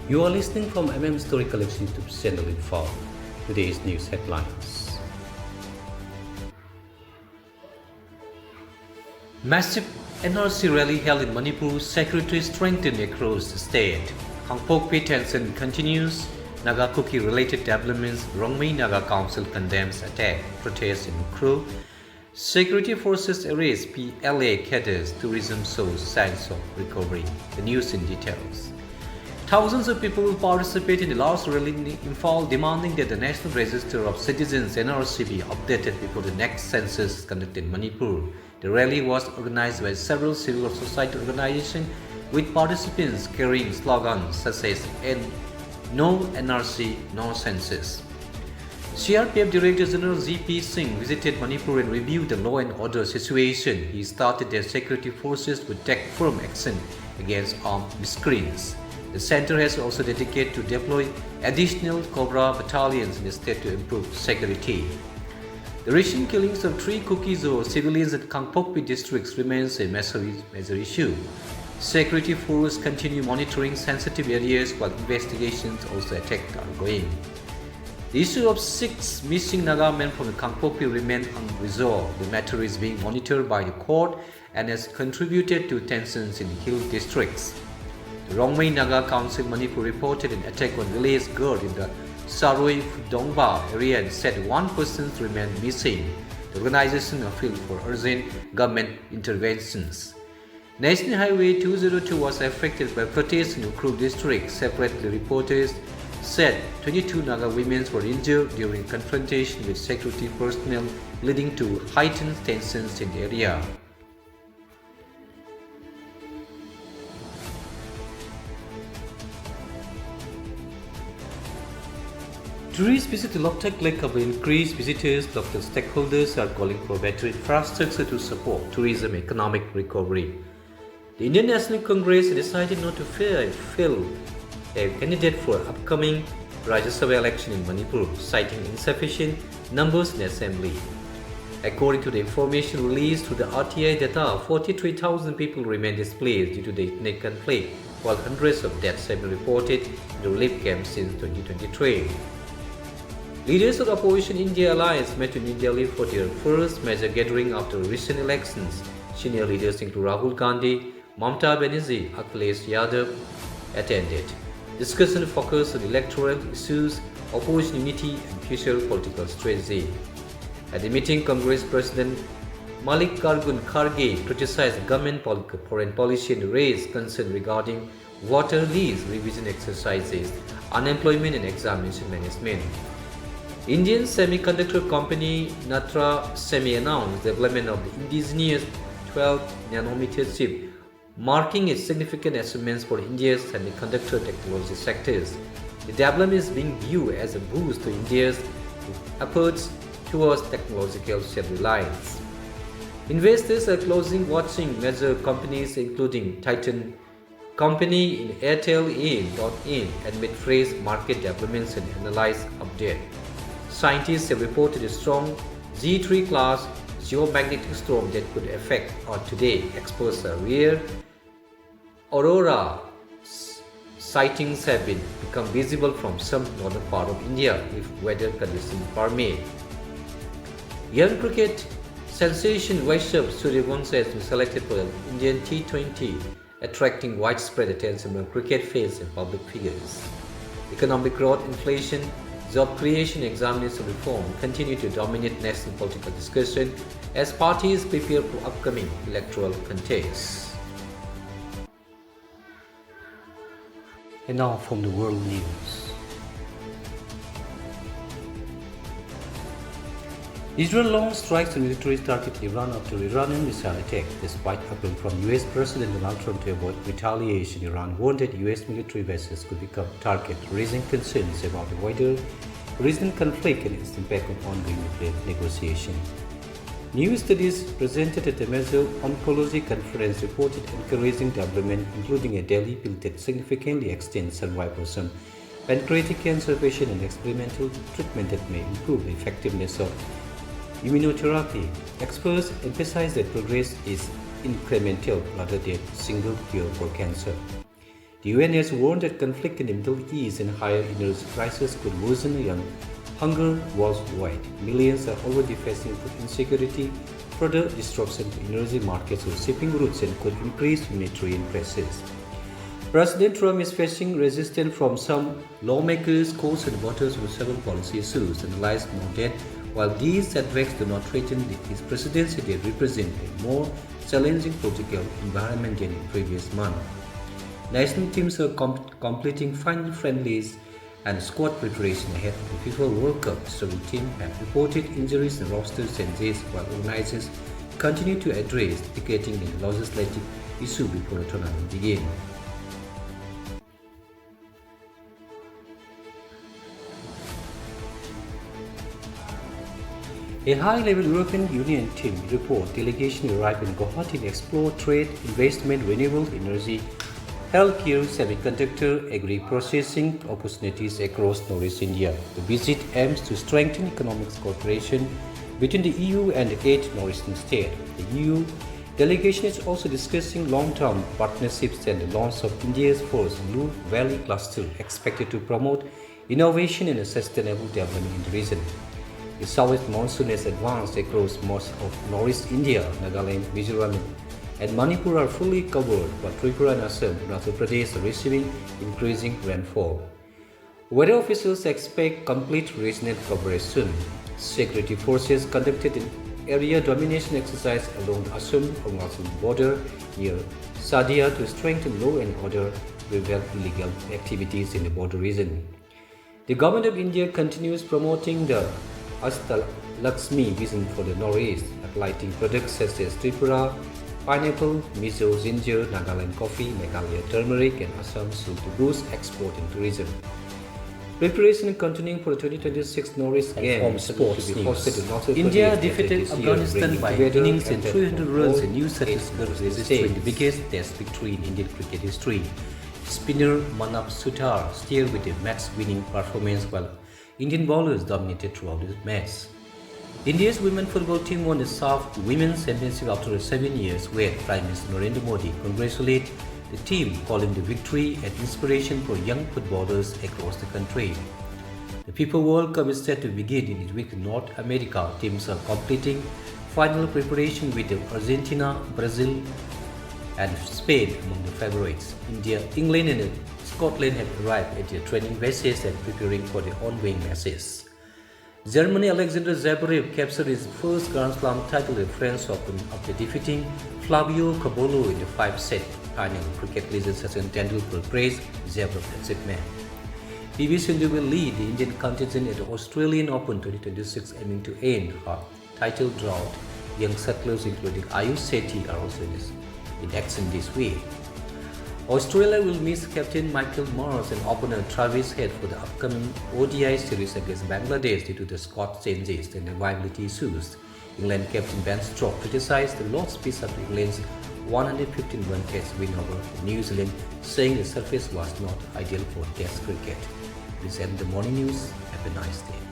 You are listening from Story Collection YouTube channel in Fall. Today's news headlines. Massive NRC rally held in Manipur, security strengthened across the state. Kangpokpi tension continues. Naga Kuki related developments. Rongmei Naga Council condemns attack, protests in Kru. Security forces arrest PLA cadres. Tourism shows signs of recovery. The news in details. Thousands of people will participate in the last rally in Imphal, demanding that the National Register of Citizens (NRC) be updated before the next census is conducted in Manipur. The rally was organized by several civil society organizations, with participants carrying slogans such as "No NRC, No Census." CRPF Director General G.P. Singh visited Manipur and reviewed the law and order situation. He stated that security forces would take firm action against armed miscreants. The center has also dedicated to deploy additional Cobra battalions in the state to improve security. The recent killings of 3 Kukizo civilians in Kangpokpi districts remains a major issue. Security forces continue monitoring sensitive areas while investigations also are ongoing. The issue of 6 missing Naga men from the Kangpokpi remains unresolved. The matter is being monitored by the court and has contributed to tensions in the hill districts. The Rongmei Naga Council Manipur reported an attack on village girl in the Saroi Dongba area and said 1 person remained missing. The organization appealed for urgent government interventions. National Highway 202 was affected by protests in Ukhrul district. Separately, reporters said 22 Naga women were injured during confrontation with security personnel, leading to heightened tensions in the area. Tourists visit the Loktak Lake will increase visitors. Local stakeholders are calling for better infrastructure to support tourism economic recovery. The Indian National Congress decided not to fill a candidate for upcoming Rajya Sabha election in Manipur, citing insufficient numbers in the assembly. According to the information released through the RTI data, 43,000 people remain displaced due to the ethnic conflict, while hundreds of deaths have been reported in the relief camps since 2023. Leaders of the opposition India Alliance met in New Delhi for their first major gathering after recent elections. Senior leaders include Rahul Gandhi, Mamata Banerjee, Akhilesh Yadav attended. Discussion focused on electoral issues, opposition unity and future political strategy. At the meeting, Congress President Mallikarjun Kharge criticized government foreign policy and raised concern regarding water lease revision exercises, unemployment and examination management. Indian semiconductor company Natra Semi announced the development of the indigenous 12-nanometer chip, marking a significant achievement for India's semiconductor technology sectors. The development is being viewed as a boost to India's efforts towards technological self-reliance. Investors are watching major companies including Titan Company in Airtel in amid fresh market developments and analyze update. Scientists have reported a strong G3 class geomagnetic storm that could affect or today expose a rare aurora. Sightings have become visible from some northern part of India if weather conditions permit. Young cricket sensation Vaishnav Suryavanshi has been selected for the Indian T20, attracting widespread attention among cricket fans and public figures. Economic growth, inflation, job creation, examination reform continue to dominate national political discussion as parties prepare for upcoming electoral contests. And now from the world news. Israel launched strikes on military target Iran after Iranian missile attack. Despite appeal from US President Donald Trump to avoid retaliation, Iran warned that US military bases could become target, raising concerns about the wider regional conflict and its impact on ongoing nuclear negotiation. New studies presented at the major oncology conference reported encouraging development, including a Delhi pill that significantly extends survival, pancreatic cancer patient and experimental treatment that may improve the effectiveness of immunotherapy. Experts emphasize that progress is incremental rather than single cure for cancer. The UN has warned that conflict in the Middle East and higher energy prices could worsen young hunger worldwide. Millions are already facing food insecurity, further disruption to energy markets or shipping routes, and could increase humanitarian crisis. President Trump is facing resistance from some lawmakers, courts, and voters with several policy issues, analyzed more that while these setbacks do not threaten his presidency, they represent a more challenging political environment than in previous months. National teams are completing final friendlies and squad preparation ahead of the FIFA World Cup. Several teams have reported injuries and roster changes, while organizers continue to address ticketing and legislative issue before the tournament begins. A high-level European Union team report delegation arrived in Guwahati to explore trade, investment, renewable energy, healthcare, semiconductor, agri-processing opportunities across Northeast India. The visit aims to strengthen economic cooperation between the EU and the 8 northeastern states. The EU delegation is also discussing long-term partnerships and the launch of India's first Blue Valley cluster, expected to promote innovation and sustainable development in the region. The southwest monsoon has advanced across most of Northeast India. Nagaland, Mizoram, and Manipur are fully covered, but Tripura and Assam, Arunachal Pradesh are receiving increasing rainfall. Weather officials expect complete regional coverage soon. Security forces conducted an area domination exercise along the Assam-Arunachal border near Sadia to strengthen law and order, prevent illegal activities in the border region. The government of India continues promoting the Lakshmi vision for the Northeast, highlighting products such as Tripura pineapple, Mizo ginger, Nagaland coffee, Meghalaya turmeric, and Assam salt to boost export and tourism. Preparation continuing for the 2026 Northeast Games sports to be hosted in North India defeated Afghanistan by innings in 300 runs in new Chhattisgarh, registering the biggest Test victory in Indian cricket history. Spinner Manav Sutar steered with a match-winning performance while Indian bowlers dominated throughout the match. India's women's football team won the SAF Women's Championship after 7 years, where Prime Minister Narendra Modi congratulated the team, calling the victory an inspiration for young footballers across the country. The FIFA World Cup is set to begin in this week in North America. Teams are completing final preparation with Argentina, Brazil, and Spain among the favorites. India, England, and Scotland have arrived at their training bases and preparing for the ongoing matches. Germany Alexander Zverev captured his first Grand Slam title at French Open after defeating Flavio Cobollo in the 5-set final. Cricket legend Sachin Tendulkar praised Zverev's achievement. PV Sindhu will lead the Indian contingent at the Australian Open 2026, aiming to end her title drought. Young settlers including Ayush Sethi are also in action this week. Australia will miss captain Michael Morris and opener Travis Head for the upcoming ODI series against Bangladesh due to the squad changes and viability issues. England captain Ben Stokes criticized the lost piece after England's 115-run Test win over New Zealand, saying the surface was not ideal for Test cricket. This ends the morning news. Have a nice day.